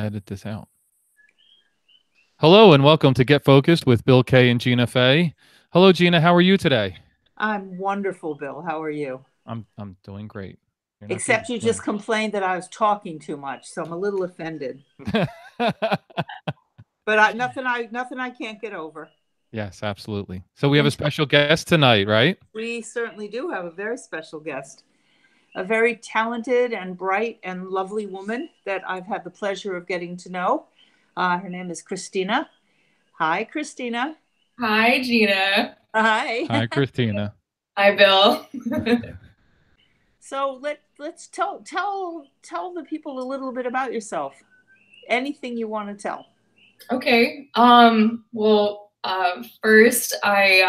edit this out. Hello and welcome to Get Focused with Bill K and Gina Faye. Hello, Gina. How are you today? I'm wonderful, Bill. How are you? I'm doing great. You're not doing Except you well. just complained that I was talking too much, so I'm a little offended. But nothing I can't get over. Yes, absolutely. So we have a And special guest tonight, right? we certainly do have a very special guest, a very talented and bright and lovely woman that I've had the pleasure of getting to know. Her name is Christina. Hi, Christina. Hi, Gina. Hi. Hi, Christina. Hi, Bill. So let's tell the people a little bit about yourself. Anything you want to tell. Okay. Well, first, I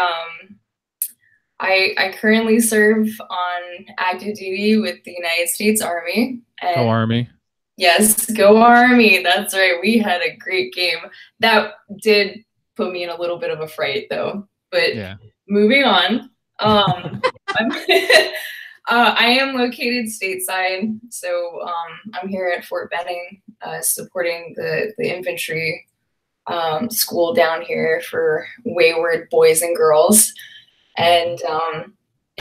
currently serve on active duty with the United States Army. Go And Army. yes, go Army. That's right. We had a great game. That did put me in a little bit of a fright, though. But Yeah. moving on. I am located stateside, so I'm here at Fort Benning, supporting the infantry school down here for wayward boys and girls, and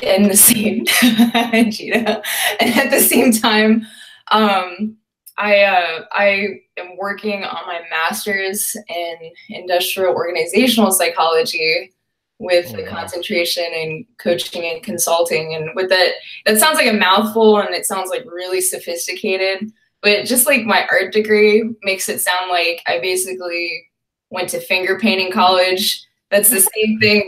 in the same Gina, and at the same time, I am working on my master's in industrial organizational psychology with a concentration in coaching and consulting. And with that sounds like a mouthful and it sounds like really sophisticated, but just like my art degree makes it sound like I basically went to finger painting college. That's the same thing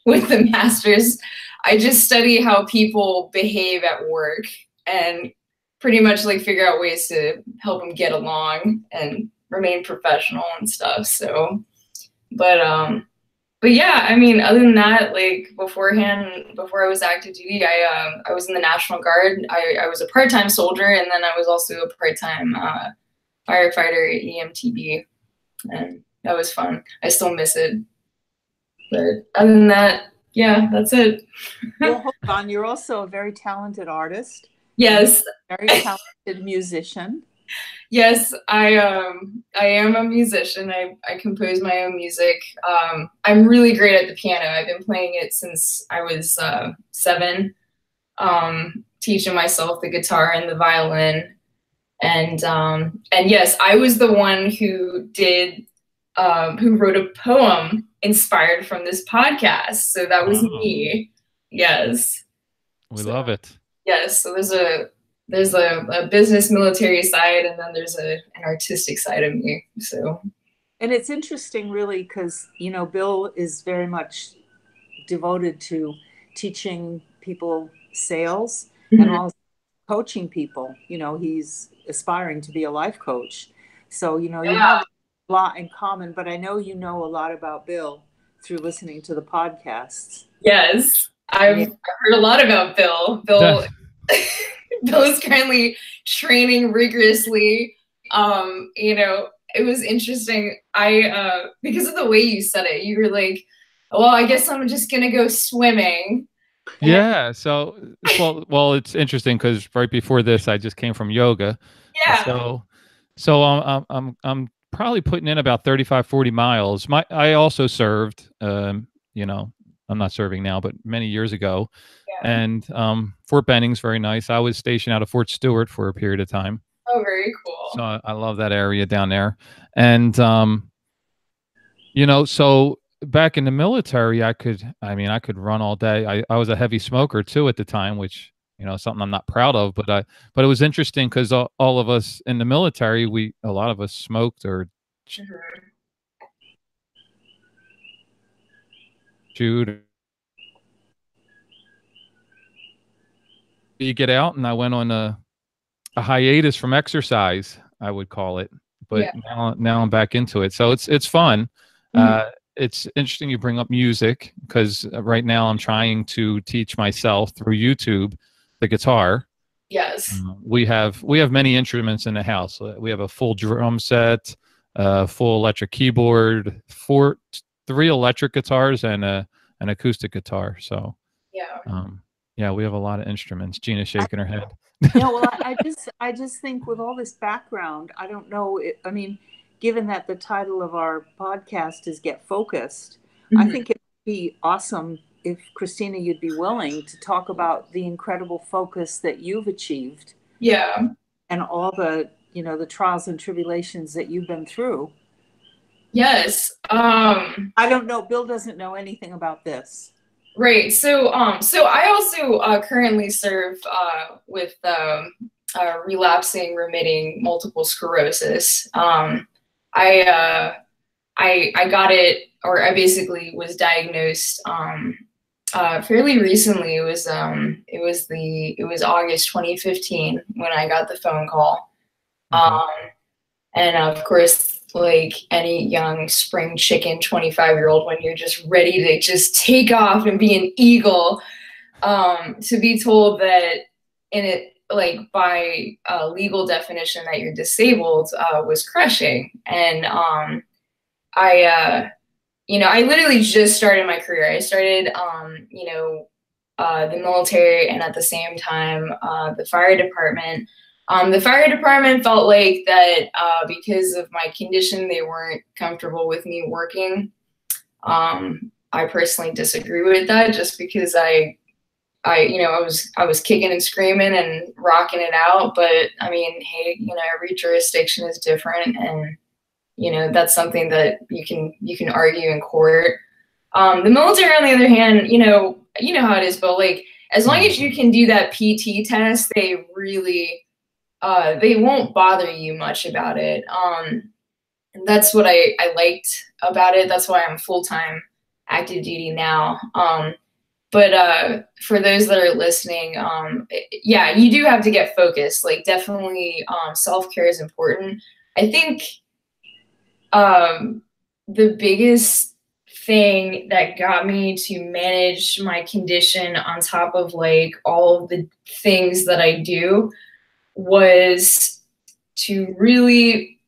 with the master's. I just study how people behave at work and pretty much like figure out ways to help them get along and remain professional and stuff. So, but yeah, I mean, other than that, like beforehand, before I was active duty, I was in the National Guard. I was a part-time soldier, and then I was also a part-time firefighter at EMTB, and that was fun. I still miss it. But other than that, yeah, that's it. Well, hold on. You're also a very talented artist. Yes. Very talented musician. Yes, I am a musician. I compose my own music. I'm really great at the piano. I've been playing it since I was 7, teaching myself the guitar and the violin. And yes, I was the one who wrote a poem inspired from this podcast. So that was me. Yes. We love it. Yes. So there's a business military side, and then there's an artistic side of me. So, and it's interesting really because Bill is very much devoted to teaching people sales and also coaching people. He's aspiring to be a life coach, so you have a lot in common. But I know you know a lot about Bill through listening to the podcasts. Yes, I've heard a lot about Bill. Bill is currently training rigorously. It was interesting. Because of the way you said it, you were like, well, I guess I'm just going to go swimming. Yeah. So, well, it's interesting because right before this, I just came from yoga. Yeah. So I'm probably putting in about 35, 40 miles. I also served, I'm not serving now, but many years ago. Yeah. And Fort Benning's very nice. I was stationed out of Fort Stewart for a period of time. Oh, very cool. So I love that area down there. And, so back in the military, I could run all day. I was a heavy smoker too at the time, which, something I'm not proud of, but it was interesting because all of us in the military, a lot of us smoked or chewed. You get out, and I went on a hiatus from exercise, I would call it, but now I'm back into it. So it's fun. It's interesting you bring up music because right now I'm trying to teach myself through YouTube the guitar. Yes. We have many instruments in the house. We have a full drum set, full electric keyboard, 3 electric guitars, and an acoustic guitar. So yeah, we have a lot of instruments. Gina's shaking her head. Well, I just think with all this background, I don't know. I mean, given that the title of our podcast is Get Focused, I think it would be awesome if, Christina, you'd be willing to talk about the incredible focus that you've achieved. Yeah. And all the, the trials and tribulations that you've been through. Yes. I don't know. Bill doesn't know anything about this. Right. So I also currently serve with relapsing remitting multiple sclerosis. I got it, or I basically was diagnosed fairly recently. It was August 2015 when I got the phone call. And of course, like any young spring chicken 25-year-old, when you're just ready to just take off and be an eagle, to be told that by legal definition that you're disabled was crushing. And I literally just started my career. I started the military, and at the same time the fire department. The fire department felt like that because of my condition, they weren't comfortable with me working. I personally disagree with that, just because I was kicking and screaming and rocking it out. But I mean, hey, every jurisdiction is different, and that's something that you can argue in court. The military, on the other hand, you know how it is, but like, as long as you can do that PT test, they really they won't bother you much about it. And that's what I liked about it. That's why I'm full-time active duty now. But for those that are listening, yeah, you do have to get focused. Like, definitely self-care is important. I think the biggest thing that got me to manage my condition on top of like all of the things that I do was to really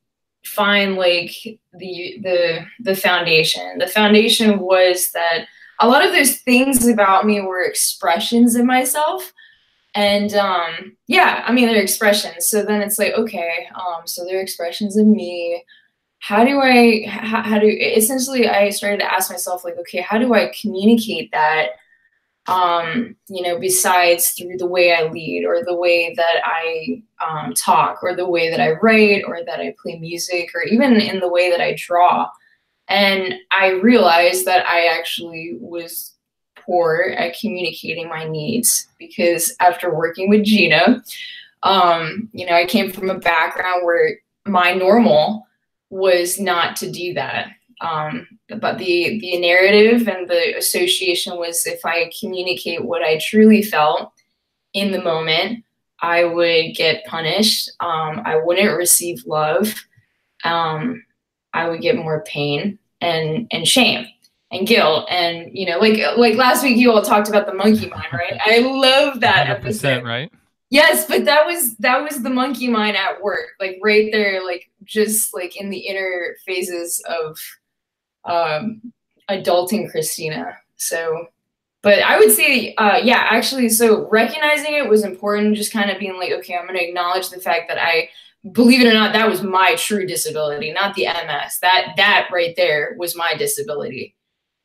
find like the foundation. The foundation was that a lot of those things about me were expressions of myself. And yeah, I mean, they're expressions. So then it's like, okay, so they're expressions of me. How do essentially I started to ask myself, like, okay, how do I communicate that? Besides through the way I lead, or the way that I talk, or the way that I write, or that I play music, or even in the way that I draw. And I realized that I actually was poor at communicating my needs, because after working with Gina, I came from a background where my normal was not to do that. But the narrative and the association was, if I communicate what I truly felt in the moment, I would get punished. I wouldn't receive love. I would get more pain and shame and guilt. And, like last week, you all talked about the monkey mind, right? I love that episode. Right? Yes, but that was the monkey mind at work, like right there, like just like in the inner phases of adulting Christina. So, but I would say, yeah, actually, so recognizing it was important, just kind of being like, okay, I'm going to acknowledge the fact that believe it or not, that was my true disability, not the MS. That right there was my disability.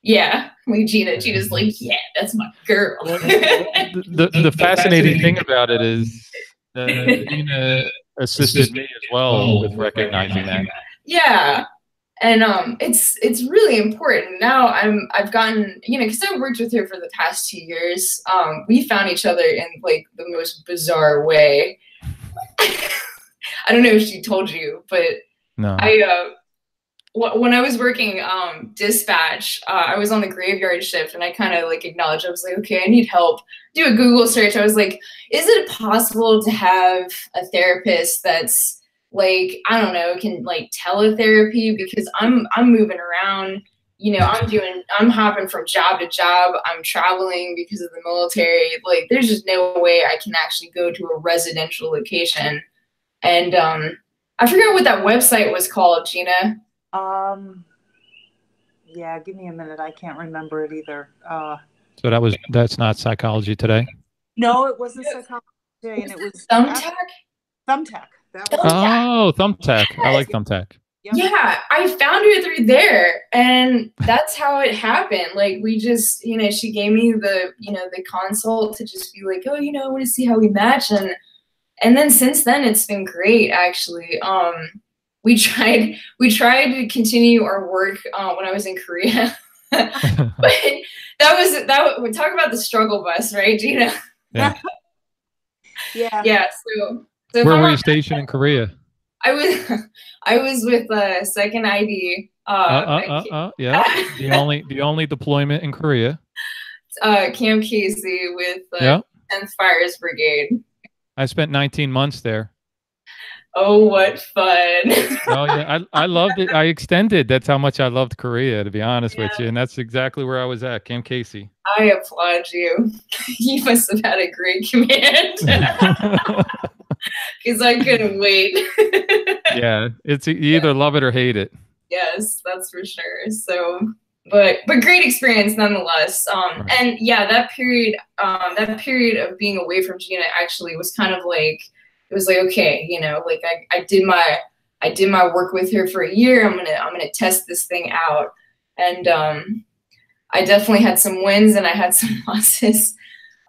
Yeah, like Gina's like, yeah, that's my girl. The fascinating thing about it is Gina assisted me as well with recognizing that. Yeah. And it's really important. Now I've gotten, because I worked with her for the past 2 years. We found each other in like the most bizarre way. I don't know if she told you, but no. When I was working dispatch, I was on the graveyard shift, and I kind of like acknowledged, I was like, okay, I need help. Do a Google search. I was like, is it possible to have a therapist that's like, I don't know, can like teletherapy, because I'm moving around, I'm hopping from job to job. I'm traveling because of the military. Like, there's just no way I can actually go to a residential location. And I forget what that website was called, Gina. Yeah, give me a minute. I can't remember it either. So that's not Psychology Today? No, it wasn't Psychology And it was Thumbtack. Thumbtack. That was Oh, Thumbtack. I like Thumbtack. Yep. Yeah, I found her through there, and that's how it happened. Like, we just, you know, she gave me the, you know, the consult to just be like, oh, you know, I want to see how we match, and then since then it's been great, actually. We tried to continue our work when I was in Korea, but we talk about the struggle bus, right, Gina? Yeah. Yeah. So where were you stationed in Korea? I was with Second ID. Yeah. The only deployment in Korea. Camp Casey with the 10th Fires Brigade. I spent 19 months there. Oh, what fun! Oh yeah, I loved it. I extended. That's how much I loved Korea, to be honest with you. And that's exactly where I was at, Camp Casey. I applaud you. You must have had a great command. Because I couldn't wait. Yeah, it's you either love it or hate it. Yes, that's for sure. So, but great experience nonetheless. Right. And yeah, that period of being away from Gina actually was kind of like, it was like, okay, you know, like I did my work with her for a year. I'm gonna test this thing out, and I definitely had some wins and I had some losses,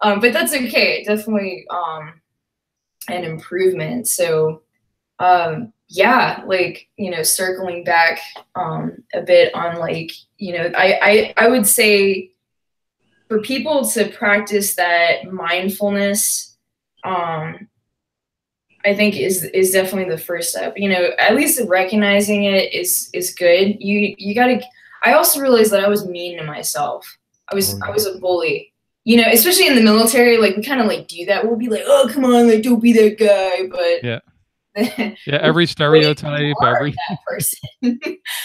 but that's okay. Definitely an improvement. So yeah, like, you know, circling back a bit on, like, you know, I would say for people to practice that mindfulness, I think is definitely the first step. You know, at least recognizing it is good. You gotta. I also realized that I was mean to myself. I was a bully. You know, especially in the military, like we kind of like do that. We'll be like, oh, come on, like don't be that guy. But yeah, every stereotype, every that person.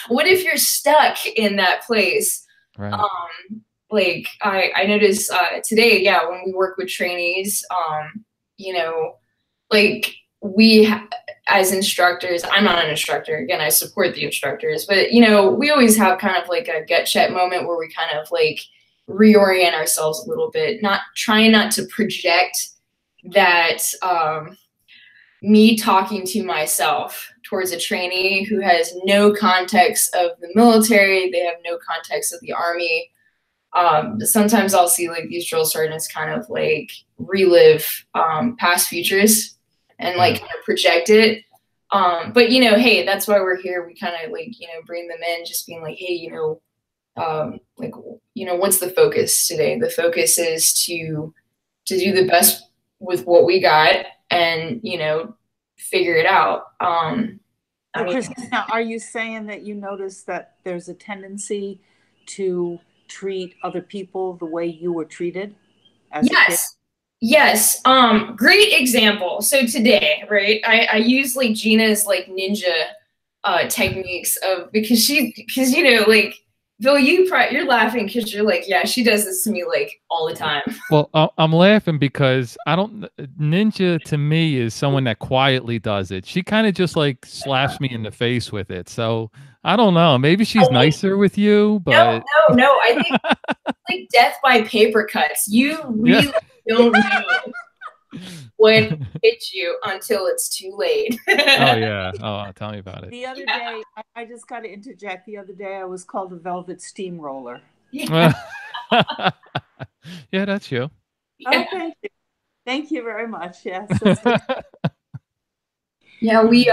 What if you're stuck in that place? Right. Like I noticed today, yeah, when we work with trainees, you know, like as instructors, I'm not an instructor. Again, I support the instructors, but you know, we always have kind of like a gut check moment where we kind of like reorient ourselves a little bit, not to project that me talking to myself towards a trainee who has no context of the military, they have no context of the Army. Sometimes I'll see like these drill sergeants kind of like relive past futures and like kind of project it. But you know, hey, that's why we're here. We kind of like, you know, bring them in, just being like, hey, you know, like, you know, what's the focus today? The focus is to do the best with what we got and, you know, figure it out. Christina, are you saying that you notice that there's a tendency to treat other people the way you were treated as a kid? Yes. Great example. So today, right, I use like Gina's like ninja techniques because you know, like, Bill, you're laughing because you're like, yeah, she does this to me like all the time. Well, I'm laughing because ninja to me is someone that quietly does it. She kind of just like slaps me in the face with it. So I don't know. Maybe she's nicer with you, but no. I think like death by paper cuts. You really don't know when it hits you until it's too late. Oh yeah. Oh, tell me about it. The other day, I just got to interject. The other day, I was called a velvet steamroller. Yeah, that's you. Oh, thank you. Thank you very much. Yes. Yeah, we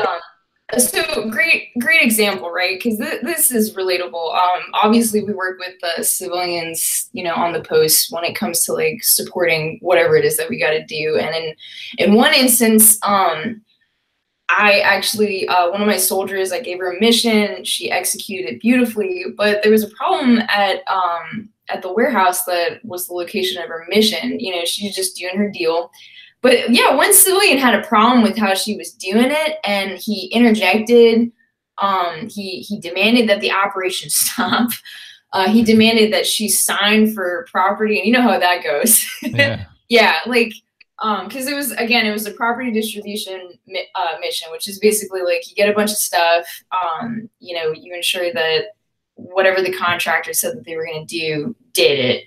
so great example, right? Because this is relatable. Obviously, we work with the civilians, you know, on the post when it comes to like supporting whatever it is that we got to do. And in one instance, I actually one of my soldiers, I gave her a mission. She executed beautifully, but there was a problem at the warehouse that was the location of her mission. You know, she was just doing her deal. But yeah, one civilian had a problem with how she was doing it, and he interjected. He demanded that the operation stop. He demanded that she sign for property, and you know how that goes. Yeah. Yeah, like because it was a property distribution mission, which is basically like you get a bunch of stuff. You know, you ensure that whatever the contractor said that they were going to do did it.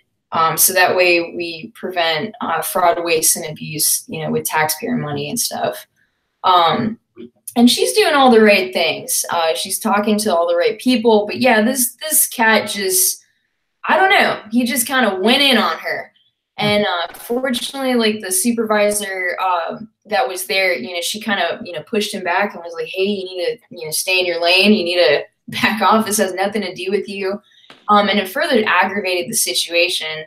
So that way we prevent fraud, waste, and abuse, you know, with taxpayer money and stuff. And she's doing all the right things. She's talking to all the right people. But yeah, this cat just, I don't know, he just kind of went in on her. And fortunately, like the supervisor that was there, you know, she kind of, you know, pushed him back and was like, hey, you need to, you know, stay in your lane. You need to back off. This has nothing to do with you. And it further aggravated the situation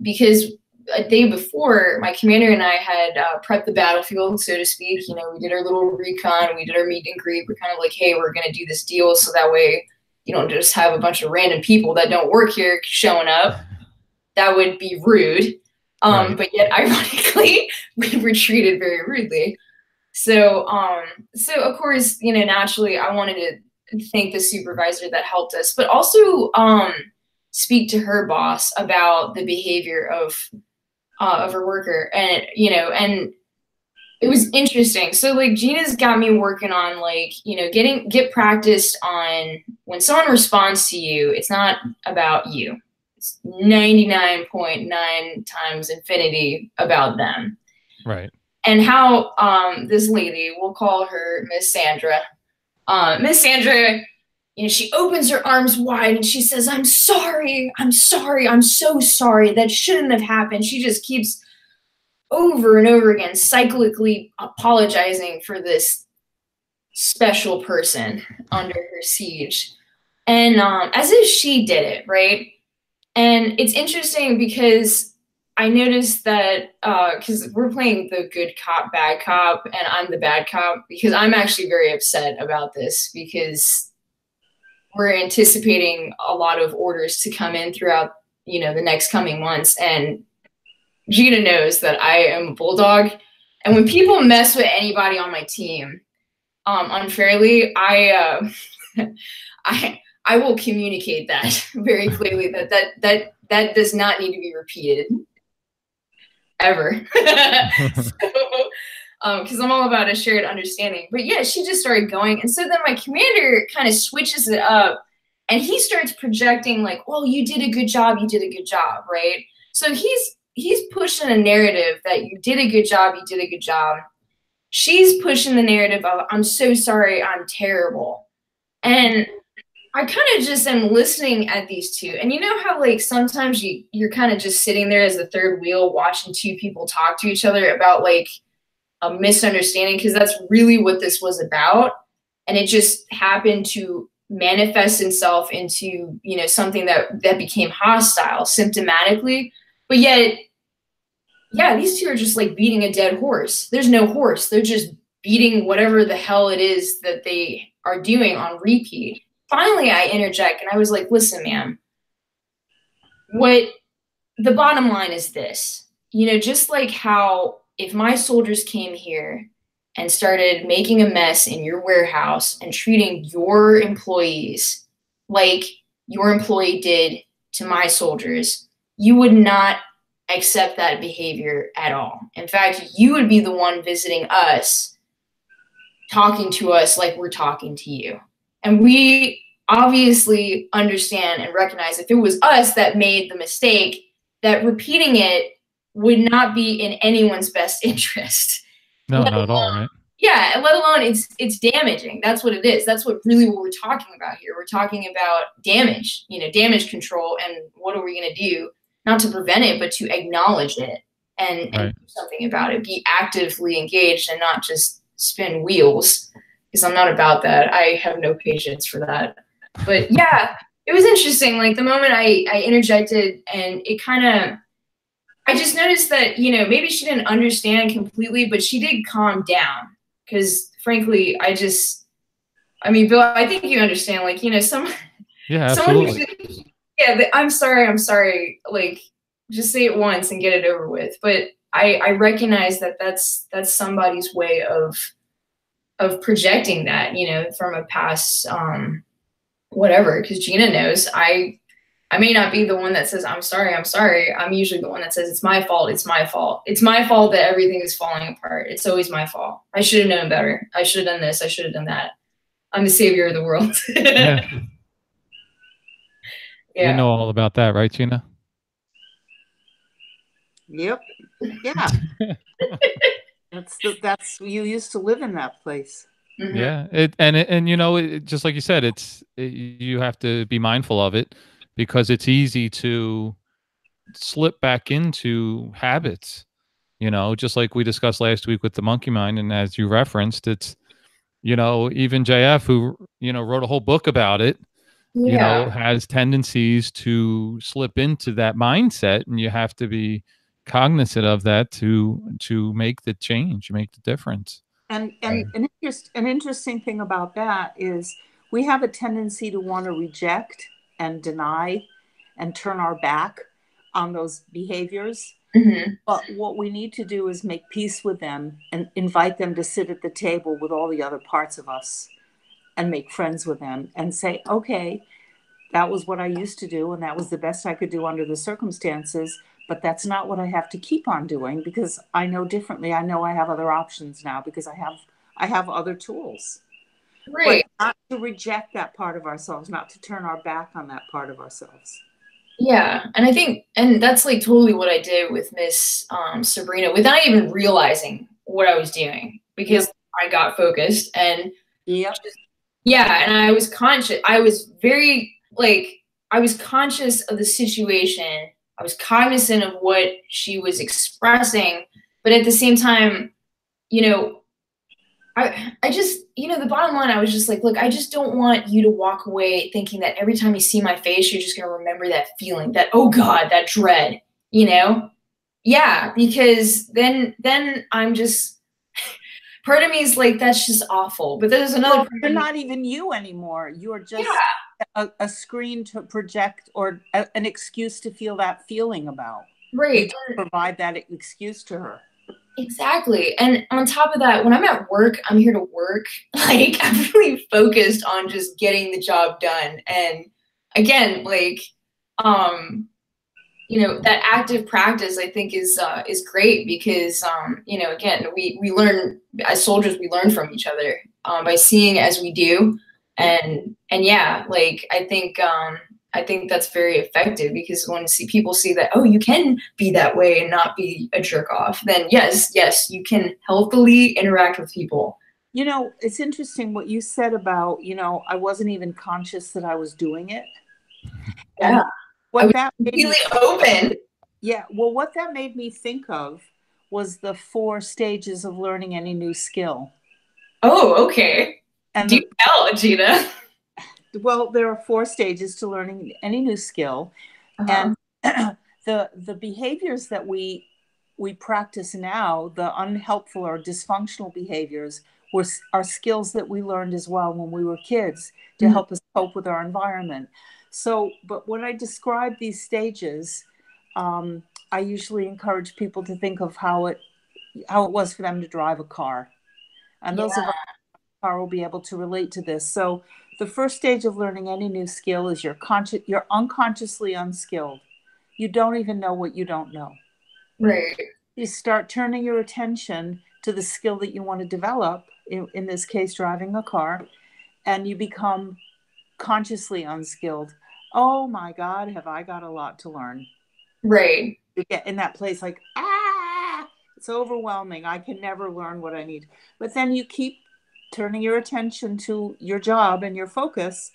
because a day before, my commander and I had prepped the battlefield, so to speak. You know, we did our little recon, we did our meet and greet. We're kind of like, hey, we're going to do this deal so that way you don't just have a bunch of random people that don't work here showing up. That would be rude. Right. But yet, ironically, we were treated very rudely. So of course, you know, naturally, I wanted to thank the supervisor that helped us, but also speak to her boss about the behavior of her worker. And, you know, and it was interesting. So like Gina's got me working on like, you know, get practiced on when someone responds to you, it's not about you. It's 99.9 times infinity about them. Right. And how this lady, we'll call her Miss Sandra. Miss Sandra, you know, she opens her arms wide and she says, I'm sorry, I'm so sorry. That shouldn't have happened. She just keeps over and over again cyclically apologizing for this special person under her siege. And as if she did it, right? And it's interesting because I noticed that because we're playing the good cop, bad cop, and I'm the bad cop, because I'm actually very upset about this because we're anticipating a lot of orders to come in throughout, you know, the next coming months. And Gina knows that I am a bulldog. And when people mess with anybody on my team unfairly, I will communicate that very clearly that does not need to be repeated ever. Because I'm all about a shared understanding. But yeah, she just started going. And so then my commander kind of switches it up and he starts projecting like, well, you did a good job, right? So he's pushing a narrative that you did a good job, She's pushing the narrative of, I'm so sorry, I'm terrible. And I kind of just am listening at these two. And you know how like sometimes you're kind of just sitting there as the third wheel watching two people talk to each other about like a misunderstanding, because that's really what this was about. And it just happened to manifest itself into, you know, something that became hostile symptomatically. But yet, yeah, these two are just like beating a dead horse. There's no horse. They're just beating whatever the hell it is that they are doing on repeat. Finally, I interject and I was like, listen, ma'am, what the bottom line is this, you know, just like how if my soldiers came here and started making a mess in your warehouse and treating your employees like your employee did to my soldiers, you would not accept that behavior at all. In fact, you would be the one visiting us, talking to us like we're talking to you. And we obviously understand and recognize if it was us that made the mistake, that repeating it would not be in anyone's best interest. No, not at all, right? Yeah, let alone it's damaging. That's what it is. That's what we're talking about here. We're talking about damage, you know, damage control, and what are we going to do, not to prevent it, but to acknowledge it and do something about it. Be actively engaged and not just spin wheels, because I'm not about that. I have no patience for that. But yeah, it was interesting. Like the moment I interjected, and it kind of, I just noticed that, you know, maybe she didn't understand completely, but she did calm down. Because frankly, I mean, Bill, I think you understand, like, you know, yeah, absolutely. I'm sorry. Like, just say it once and get it over with. But I recognize that that's somebody's way of projecting that, you know, from a past, whatever. Because Gina knows I may not be the one that says, I'm sorry. I'm usually the one that says, it's my fault. It's my fault that everything is falling apart. It's always my fault. I should have known better. I should have done this. I should have done that. I'm the savior of the world. Yeah. You know all about that, right, Gina? Yep. Yeah. That's you used to live in that place. Yeah. And you know, just like you said, you have to be mindful of it because it's easy to slip back into habits, you know, just like we discussed last week with the monkey mind. And as you referenced, it's, you know, even JF, who, you know, wrote a whole book about it, you know, has tendencies to slip into that mindset, and you have to be cognizant of that to make the change, make the difference. And an interesting thing about that is we have a tendency to want to reject and deny and turn our back on those behaviors. But what we need to do is make peace with them and invite them to sit at the table with all the other parts of us and make friends with them and say, okay, that was what I used to do, and that was the best I could do under the circumstances, but that's not what I have to keep on doing because I know differently. I know I have other options now because I have other tools. Right. But not to reject that part of ourselves, not to turn our back on that part of ourselves. Yeah. And I think, and that's like totally what I did with Miss Sabrina without even realizing what I was doing because I got focused and and I was conscious. I was very I was conscious of the situation. I was cognizant of what she was expressing, but at the same time, you know, I just, you know, the bottom line, I was just like, look, I just don't want you to walk away thinking that every time you see my face, you're just going to remember that feeling, that, oh God, that dread, you know? Yeah, because then I'm just, part of me is like, that's just awful. But there's another part. You're not even you anymore. You're just a screen to project or an excuse to feel that feeling about. Right. Provide that excuse to her. Exactly. And on top of that, when I'm at work, I'm here to work. Like, I'm really focused on just getting the job done. And again, like, you know, that active practice I think is great because, you know, again, we learn as soldiers, we learn from each other by seeing as we do. And yeah, like, I think that's very effective because when people see that, oh, you can be that way and not be a jerk off, then yes, you can healthily interact with people. You know, it's interesting what you said about, you know, I wasn't even conscious that I was doing it. Yeah. And what that really open. Yeah. Well, what that made me think of was the 4 stages of learning any new skill. Oh, okay. And do tell, Gina. Well, there are 4 stages to learning any new skill. And the behaviors that we practice now, the unhelpful or dysfunctional behaviors, are skills that we learned as well when we were kids to help us cope with our environment. So, but when I describe these stages, I usually encourage people to think of how it was for them to drive a car. And those of us in a car will be able to relate to this. So the first stage of learning any new skill is you're unconsciously unskilled. You don't even know what you don't know. Right. You start turning your attention to the skill that you want to develop, in this case, driving a car, and you become consciously unskilled. Oh my God, have I got a lot to learn. Right. You get in that place like, it's overwhelming. I can never learn what I need. But then you keep turning your attention to your job and your focus,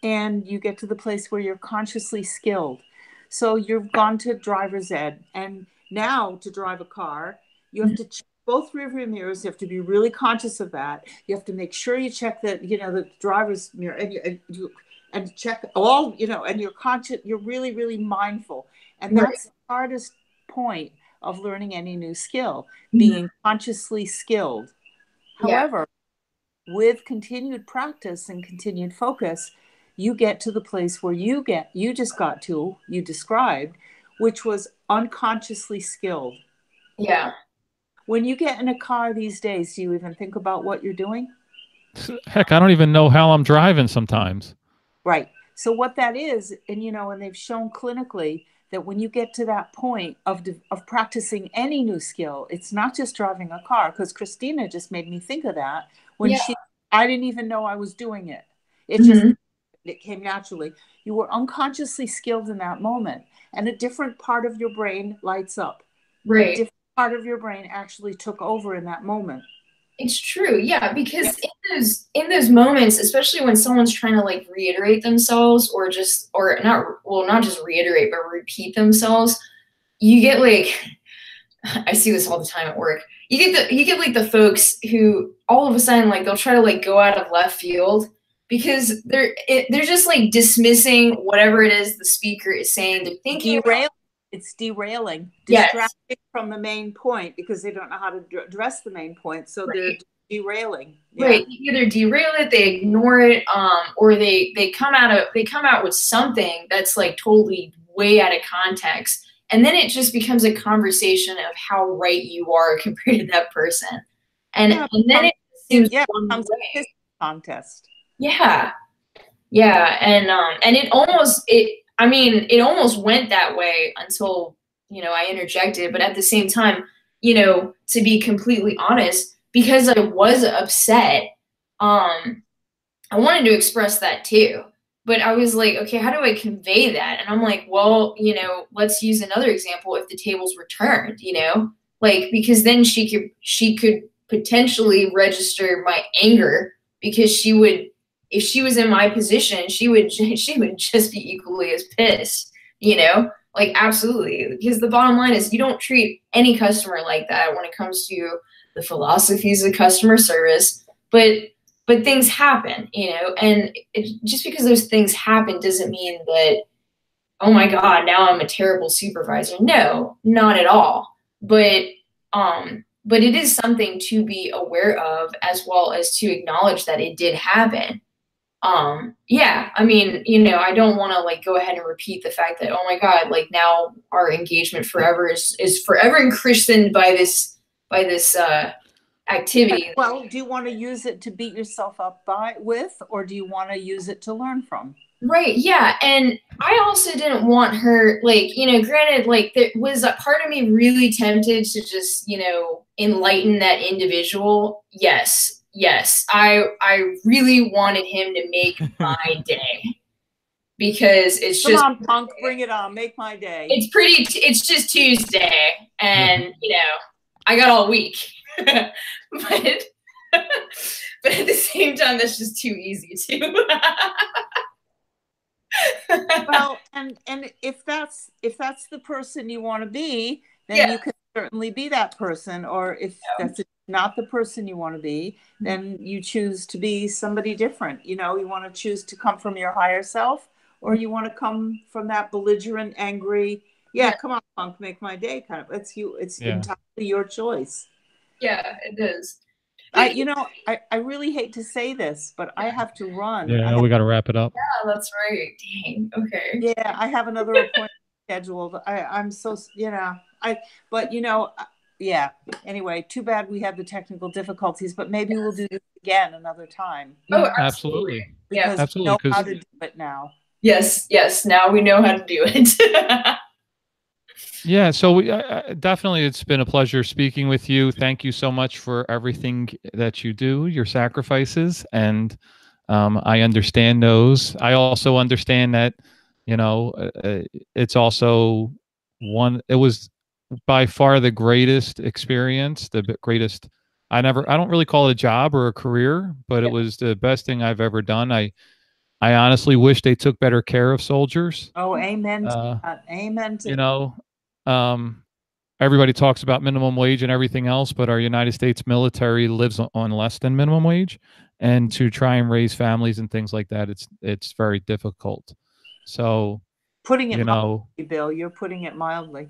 and you get to the place where you're consciously skilled. So you've gone to driver's ed, and now to drive a car, you have to check both rearview mirrors. You have to be really conscious of that. You have to make sure you check that, you know, the driver's mirror, and check all, you know, and you're conscious, you're really, really mindful. And that's the hardest point of learning any new skill, being consciously skilled. However, with continued practice and continued focus, you get to the place where you described, which was unconsciously skilled. Yeah. When you get in a car these days, do you even think about what you're doing? Heck, I don't even know how I'm driving sometimes. Right. So what that is, and, you know, and they've shown clinically that when you get to that point of practicing any new skill, it's not just driving a car, because Christina just made me think of that when I didn't even know I was doing it. It came naturally. You were unconsciously skilled in that moment, and a different part of your brain lights up. Right. A different part of your brain actually took over in that moment. It's true. Yeah. Because in those moments, especially when someone's trying to like reiterate themselves or not just reiterate, but repeat themselves, you get like, I see this all the time at work. You get like the folks who all of a sudden like they'll try to like go out of left field because they're just like dismissing whatever it is the speaker is saying. They're thinking it's derailing, yes, distracting from the main point because they don't know how to address the main point. So they're derailing. Yeah. Right. They either derail it, they ignore it, or they come out with something that's like totally way out of context. And then it just becomes a conversation of how right you are compared to that person. And then it seems becomes a contest. Yeah. Yeah. And it almost went that way until, I interjected. But at the same time, to be completely honest, because I was upset, I wanted to express that too. But I was like, okay, how do I convey that? And I'm like, well, let's use another example. If the tables were turned, like, because then she could potentially register my anger because if she was in my position, she would just be equally as pissed, like absolutely. Because the bottom line is you don't treat any customer like that when it comes to the philosophies of customer service, but things happen, and just because those things happen doesn't mean that, oh my God, now I'm a terrible supervisor. No, not at all. But it is something to be aware of as well as to acknowledge that it did happen. Yeah, I mean, I don't want to like go ahead and repeat the fact that, oh my God, like now our engagement forever is forever christened by this activity. Well, do you want to use it to beat yourself up with, or do you want to use it to learn from? Right. Yeah. And I also didn't want her, like, granted, like there was a part of me really tempted to just, enlighten that individual. Yes. I really wanted him to make my day because it's just, come on, punk, bring it on. Make my day. It's just Tuesday and, I got all week. but at the same time, that's just too easy too. Well, and if that's the person you want to be, then you can certainly be that person. Or if that's not the person you want to be, then you choose to be somebody different. You want to choose to come from your higher self, or you want to come from that belligerent, angry, come on, punk, make my day kind of. It's entirely your choice. Yeah, it is. I really hate to say this, but I have to run. Yeah, we got to wrap it up. Yeah, that's right. Dang. Okay. Yeah, I have another appointment scheduled. I'm so, anyway, too bad we had the technical difficulties, but maybe we'll do this again another time. Oh, absolutely. Because absolutely. we know how to do it now. Yes. Now we know how to do it. Yeah, so definitely it's been a pleasure speaking with you. Thank you so much for everything that you do, your sacrifices, and I understand those. I also understand that, it's also it was by far the greatest experience, the greatest. I don't really call it a job or a career, but it was the best thing I've ever done. I honestly wish they took better care of soldiers. Oh, amen to that. Amen to everybody talks about minimum wage and everything else, but our United States military lives on less than minimum wage, and to try and raise families and things like that, it's very difficult. So putting it mildly, Bill, you're putting it mildly.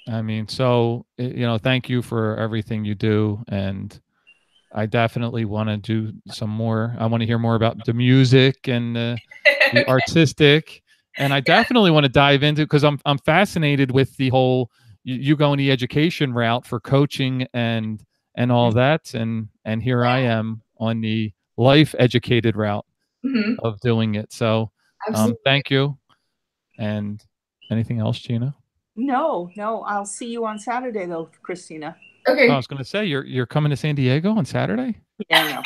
I mean, so thank you for everything you do, and I definitely want to do some more. I want to hear more about the music and the artistic. And I definitely want to dive into, because I'm fascinated with the whole you going the education route for coaching and all that, and here I am on the life educated route of doing it. So thank you. And anything else, Gina? No, I'll see you on Saturday though, Christina. Okay. I was going to say you're coming to San Diego on Saturday? Yeah,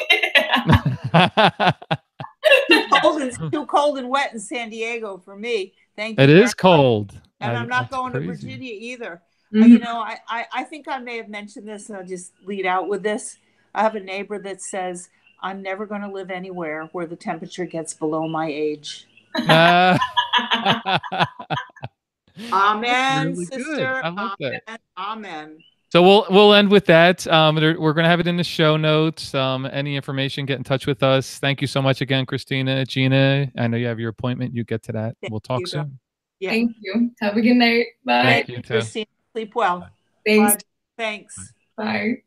too cold and wet in San Diego for me. Thank you. It is cold. And I'm not going to Virginia either. You know, I think I may have mentioned this, and I'll just lead out with this. I have a neighbor that says, I'm never going to live anywhere where the temperature gets below my age. Amen, really sister. good. I like Amen. that. Amen. So we'll end with that. We're gonna have it in the show notes. Any information, get in touch with us. Thank you so much again, Christina, Gina. I know you have your appointment. You get to that. We'll talk soon. Yeah. Thank you. Have a good night. Bye. Thank you too. Christina. Sleep well. Thanks. Bye. Thanks. Bye.